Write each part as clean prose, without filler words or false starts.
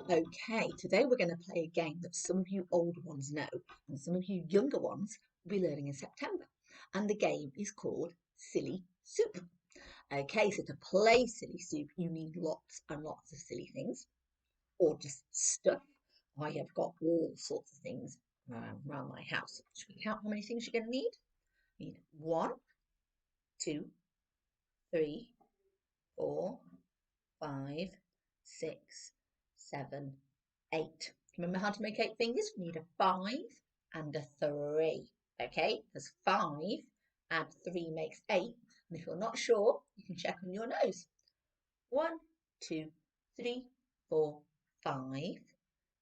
Okay, today we're going to play a game that some of you older ones know and some of you younger ones will be learning in September. And the game is called Silly Soup. Okay, so to play Silly Soup, you need lots and lots of silly things or just stuff. I have got all sorts of things around my house. Should we count how many things you're going to need? You need 1, 2, 3, 4, 5, 6, 7, 8. Remember how to make 8 fingers? We need a 5 and a 3. Okay, because 5 and 3 makes 8. And if you're not sure, you can check on your nose. 1, 2, 3, 4, 5,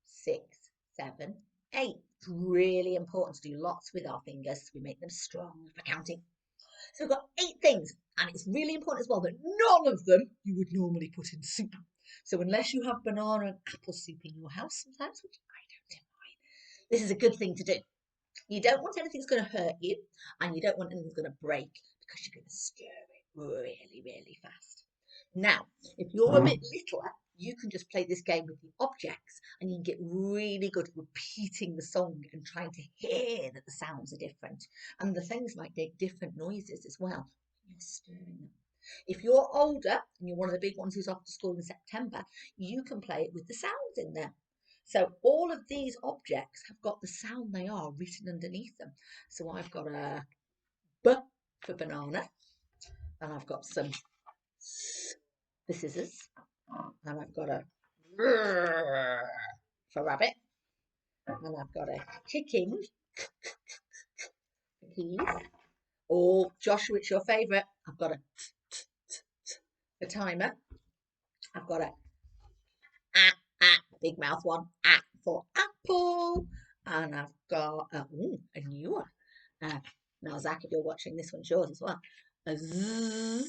6, 7, 8. It's really important to do lots with our fingers so we make them strong for counting. So we've got 8 things, and it's really important as well that none of them you would normally put in soup. So unless you have banana and apple soup in your house sometimes, which I don't know why, this is a good thing to do. You don't want anything that's going to hurt you, and you don't want anything that's going to break because you're going to stir it really, really fast. Now, if you're a bit littler, you can just play this game with the objects and you can get really good at repeating the song and trying to hear that the sounds are different. And the things might make different noises as well when you're stirring them. If you're older and you're one of the big ones who's off to school in September, you can play it with the sounds in there. So all of these objects have got the sound they are written underneath them. So I've got a B for banana, and I've got some S for scissors, and I've got a R for rabbit, and I've got a kicking for keys. Or Joshua, it's your favourite. I've got a for timer. I've got a big mouth one, for apple, and I've got a new one. Now, Zach, if you're watching, this one's yours as well. A Z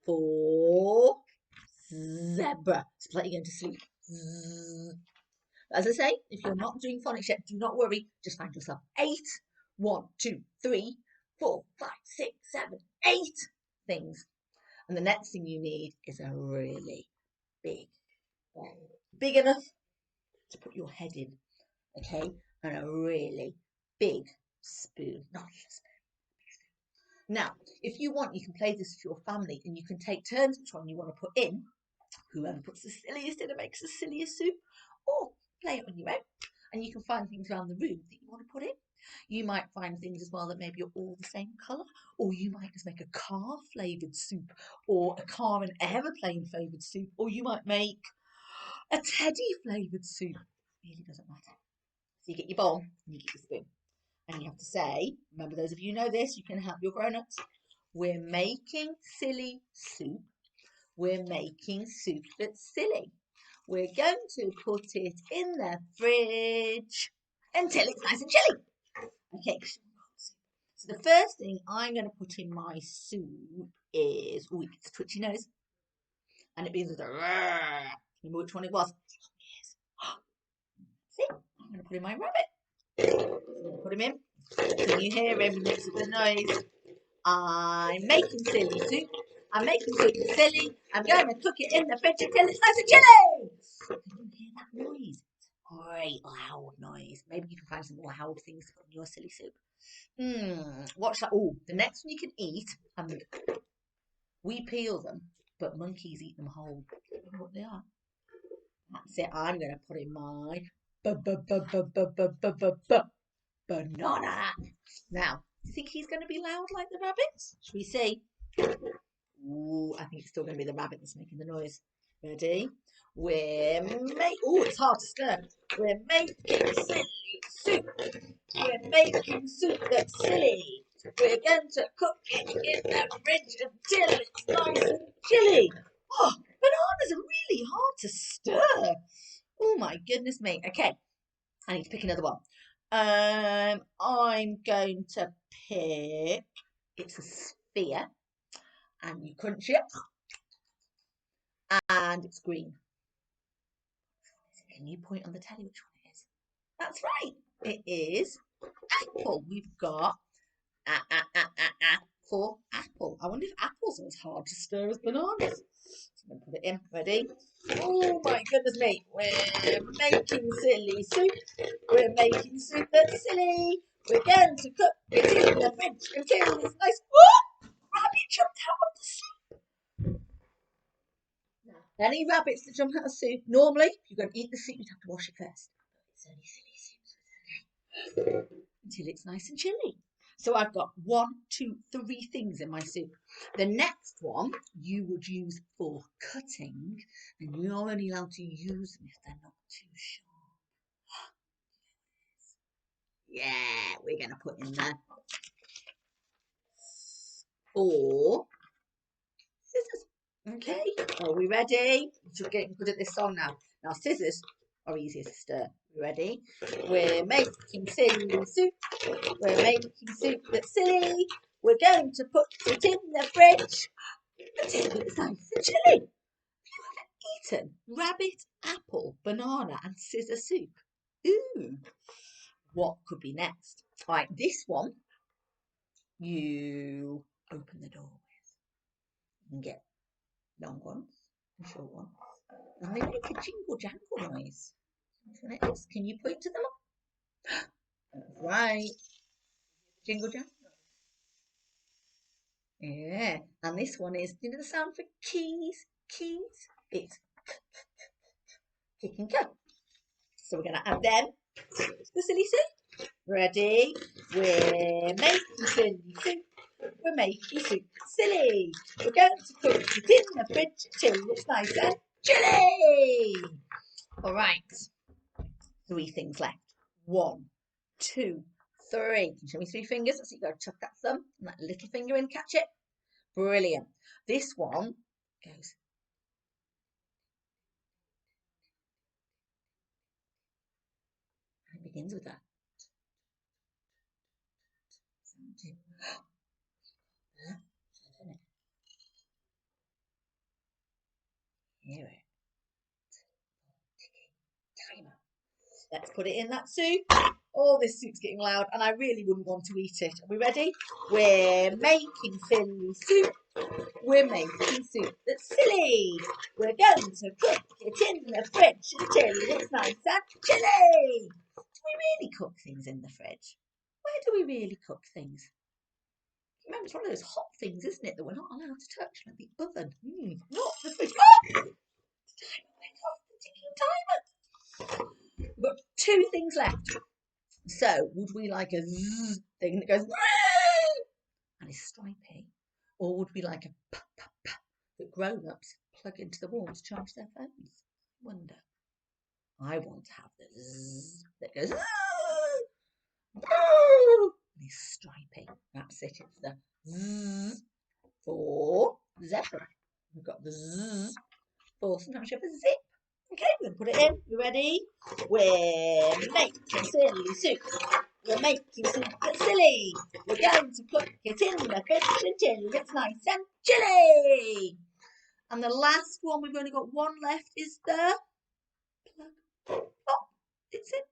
for zebra. It's like you're going to sleep. Z. As I say, if you're not doing phonics yet, do not worry. Just find yourself 8. 1, 2, 3, 4, 5, 6, 7, 8 things. And the next thing you need is a really big bowl. Big enough to put your head in, okay? And a really big spoon, not a spoon. Now, if you want, you can play this with your family and you can take turns which one you want to put in. Whoever puts the silliest in it makes the silliest soup, or play it on your own. And you can find things around the room that you want to put in. You might find things as well that maybe are all the same colour, or you might just make a car flavoured soup, or a car and aeroplane flavoured soup, or you might make a teddy flavoured soup. It really doesn't matter. So you get your bowl and you get your spoon. And you have to say, remember, those of you who know this, you can help your grown-ups. We're making silly soup. We're making soup that's silly. We're going to put it in the fridge until it's nice and chilly. Okay, so the first thing I'm going to put in my soup is, oh, it's a twitchy nose. And it begins with a rrr. Remember which one it was? See, I'm going to put in my rabbit. So I'm going to put him in. Can you hear him next to the noise? I'm making silly soup. I'm making soup silly. I'm going to cook it in the fridge until it's nice and chilly. Can you hear that noise? Great loud noise. Maybe you can find some loud things to put in your silly soup. Watch that. Oh, the next one you can eat. And we peel them, but monkeys eat them whole. I don't know what they are. That's it. I'm going to put in my banana. Now, do you think he's going to be loud like the rabbits? Shall we see? Ooh, I think it's still going to be the rabbit that's making the noise. Ready? Oh, it's hard to stir. We're making silly soup. We're making soup that's silly. We're going to cook it in the fridge until it's nice and chilly. Oh, bananas are really hard to stir. Oh my goodness me. Okay, I need to pick another one. I'm going to pick, it's a sphere, and you crunch it, and it's green. Can you point on the telly which one it is? That's right, it is apple. We've got for apple. I wonder if apples are as hard to stir as bananas. I'm gonna put it in. Ready? Oh my goodness me. We're making silly soup. We're making soup that's silly. We're going to cook it in the fridge until it's nice. Oh! Rabbit jumped out of the soup. Now, any rabbits that jump out of soup, normally, if you're going to eat the soup, you'd have to wash it first. It's only silly soup, so it's okay. Until it's nice and chilly. So I've got 1, 2, 3 things in my soup. The next one you would use for cutting, and you're only allowed to use them if they're not too sharp. Yeah, we're going to put in there 4 scissors. Okay, are we ready? You're getting good at this song now. Now, scissors are easier to stir. Ready? We're making silly soup. We're making soup that's silly. We're going to put it in the fridge until it's nice and chilly. Have you ever eaten rabbit, apple, banana and scissor soup? Ooh, what could be next? Right, this one you open the door with and get long ones and short ones. And they make a jingle jangle noise. Can you point to them? That's right. Jingle jangle. Yeah. And this one is, you know the sound for keys? Keys? It's kick and go. So we're going to add them to the silly soup. Ready? We're making silly soup. We're making soup silly. We're going to put it in the fridge till it's nice and chilly. All right. 3 things left. 1, 2, 3. Can you show me 3 fingers? So you got to tuck that thumb and that little finger in, catch it. Brilliant. This one goes. And it begins with that. Hear it. Timer. Let's put it in that soup. Oh, this soup's getting loud and I really wouldn't want to eat it. Are we ready? We're making silly soup. We're making soup that's silly. We're going to cook it in the fridge until it's nice and chilly. Do we really cook things in the fridge? Where do we really cook things? Remember, it's one of those hot things, isn't it, that we're not allowed to touch, like the oven. Not the fridge. Oh! The timer. We've got 2 things left. So, would we like a zzz thing that goes and is stripy? Or would we like a p p p that grown-ups plug into the wall to charge their phones? I wonder. I want to have the zzz that goes and is stripy. That's it. It's the zzz for zebra. We've got the zzz for sometimes you have a zip. Okay, we're going to put it in. You ready? We're making silly soup. We're making soup that's silly. We're going to put it in the fridge until it's nice and chilly. And the last one, we've only got 1 left, is the plug. Oh, it's it.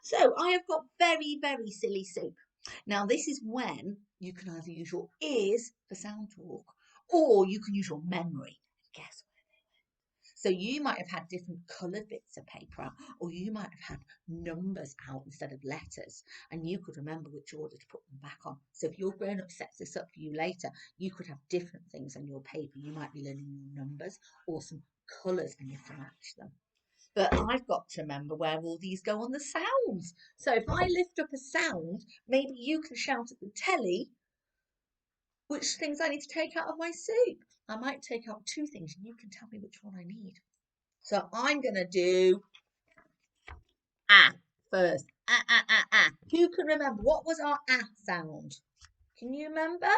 So I have got very, very silly soup. Now this is when you can either use your ears for sound talk or you can use your memory. Guess what? So you might have had different coloured bits of paper out, or you might have had numbers out instead of letters, and you could remember which order to put them back on. So if your grown-up sets this up for you later, you could have different things on your paper. You might be learning your numbers or some colours and you have to match them. But I've got to remember where all these go on the sounds. So if I lift up a sound, maybe you can shout at the telly which things I need to take out of my soup. I might take out 2 things and you can tell me which one I need. So I'm going to do ah first. Ah, ah, ah, ah. Who can remember? What was our ah sound? Can you remember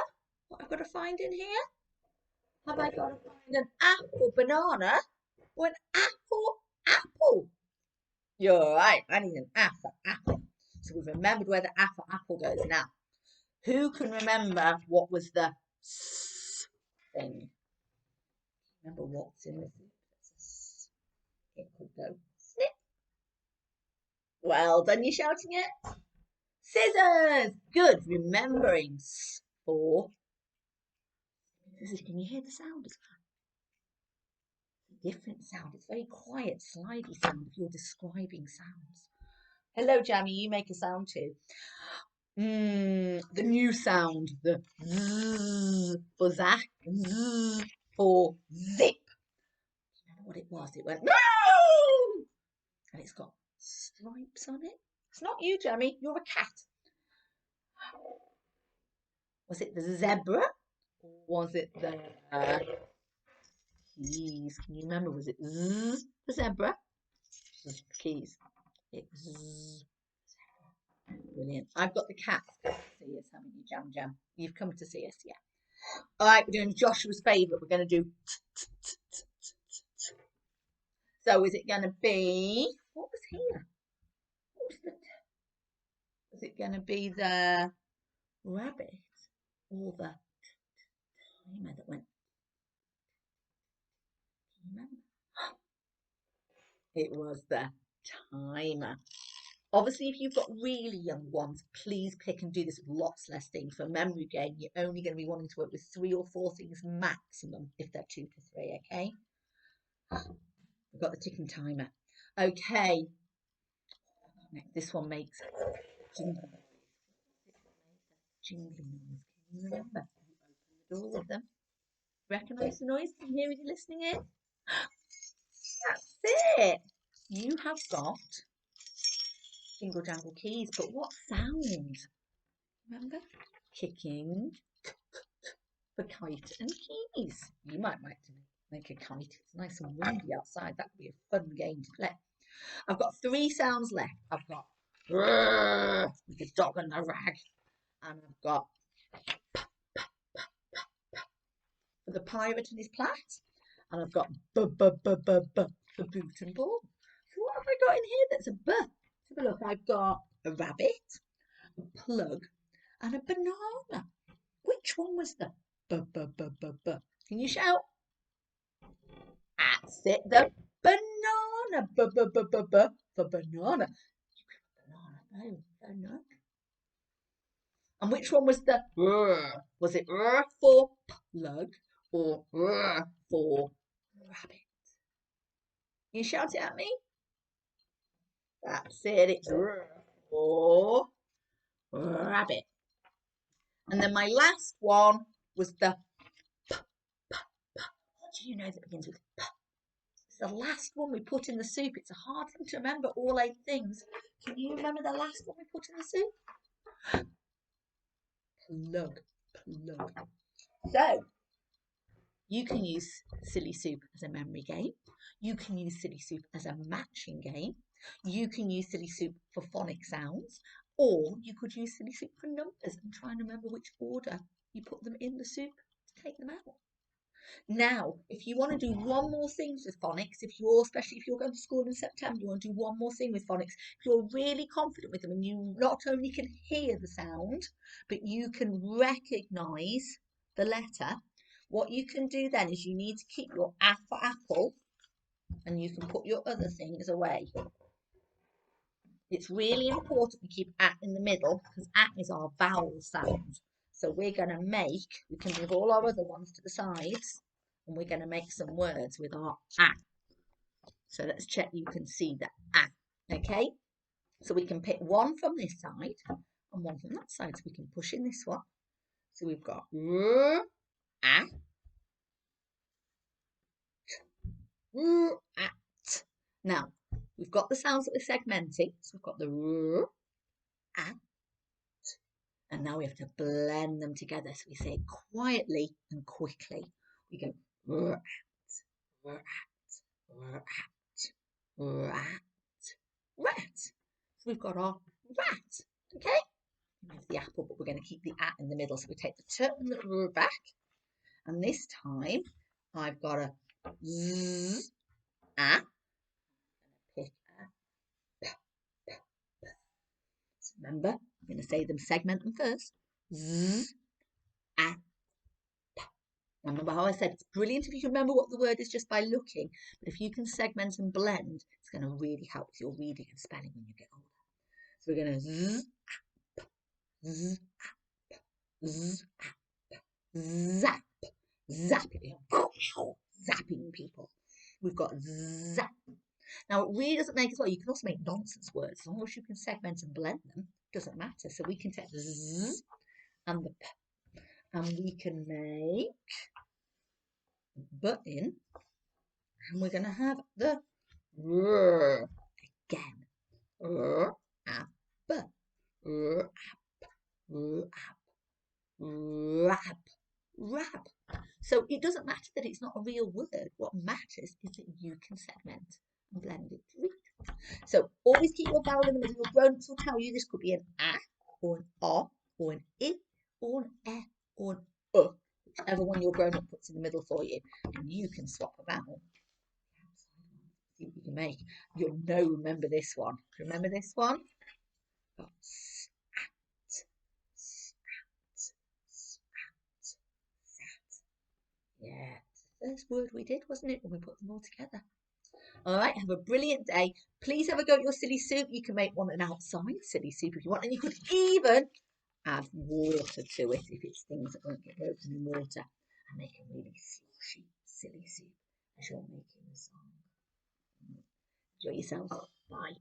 what I've got to find in here? Have I got to find an apple banana or an apple? You're right. I need an A for apple. So we've remembered where the A for apple goes now. Who can remember what was the S thing? Remember what's in the soup? It could go snip. Well done, you shouting it. Scissors. Good. Remembering for scissors. Can you hear the sound as well? different sound. It's a very quiet, slidey sound if you're describing sounds. Hello, Jamie, you make a sound too. The new sound, the zzz for Zach, zzz for zip. Do you know what it was? It went, no! And it's got stripes on it. It's not you, Jamie, you're a cat. Was it the zebra? Or was it the keys? Can you remember? Was it zzz, the zebra? Zzz, the keys. It's zzz. Brilliant. I've got the cat to see us, haven't you, Jam Jam? You've come to see us, yeah. All right, we're doing Joshua's favourite. We're going to do. So is it going to be? What was here? What was the? Was it going to be the rabbit or the timer that went? Do you remember? It was the timer. Obviously, if you've got really young ones, please pick and do this with lots less things. For a memory game, you're only going to be wanting to work with 3 or 4 things maximum if they're 2 to 3, okay? We've got the ticking timer. Okay. This one makes jingling noise. Jingling noise. Can you remember? You open the door with them. Recognise the noise? Can you hear it listening in? That's it. You have got jingle jangle keys, but what sound? Remember? Kicking for kite and keys. You might like to make a kite. It's nice and windy outside. That would be a fun game to play. I've got 3 sounds left. I've got with the dog and the rag, and I've got for the pirate and his plait, and I've got for boot and ball. So what have I got in here that's a b? Let's have a look. I've got a rabbit, a plug, and a banana. Which one was the b? Can you shout? That's it, the banana. For banana. Banana. No, no. And which one was the was it for plug or for rabbit? You shout it at me. That's it. It's for rabbit. And then my last one was the p. What do you know that begins with p? It's the last one we put in the soup. It's a hard thing to remember all 8 things. Can you remember the last one we put in the soup? Plug. So you can use Silly Soup as a memory game. You can use Silly Soup as a matching game. You can use Silly Soup for phonic sounds, or you could use Silly Soup for numbers and try and remember which order you put them in the soup to take them out. Now, if you want to do one more thing with phonics, especially if you're going to school in September, you want to do one more thing with phonics, if you're really confident with them and you not only can hear the sound, but you can recognise the letter, what you can do then is you need to keep your A for apple and you can put your other things away. It's really important we keep A in the middle because A is our vowel sound. So we can move all our other ones to the sides and we're going to make some words with our A. So let's check you can see the A, okay? So we can pick one from this side and one from that side. So we can push in this one. So we've got A, at. Now, we've got the sounds that we're segmenting. So we've got the at. And now we have to blend them together. So we say it quietly and quickly. We go rat, rat, rat, rat, rat. So we've got our rat, okay? We have the apple, but we're going to keep the at in the middle. So we take the t and the r back. And this time, I've got a z, a. Pick a, p, p, p. So remember, I'm going to say them, segment them first. Z, a, p. Remember how I said it's brilliant if you can remember what the word is just by looking, but if you can segment and blend, it's going to really help with your reading and spelling when you get older. So we're going to z, a, p, z, a, p, z, a, p, zap, zapping, zapping people. We've got z. Now, it really doesn't make as well. You can also make nonsense words. As long as you can segment and blend them, doesn't matter. So we can take the z and the p, and we can make button, and we're going to have the r again. R, ab, r, rab, rab. So it doesn't matter that it's not a real word. What matters is that you can segment and blend it to read. So always keep your vowel in the middle. Your grown-ups will tell you this could be an a, or an o, or an I, or an e, or an u, whichever one your grown-up puts in the middle for you. And you can swap a vowel. See what you can make. You'll remember this one. Remember this one? Got yeah, the first word we did, wasn't it, when we put them all together? All right, have a brilliant day. Please have a go at your silly soup. You can make one an outside silly soup if you want, and you could even add water to it if it's things that won't get broken in water, and make a really slushy silly soup as you're making the song. Enjoy yourself. Bye.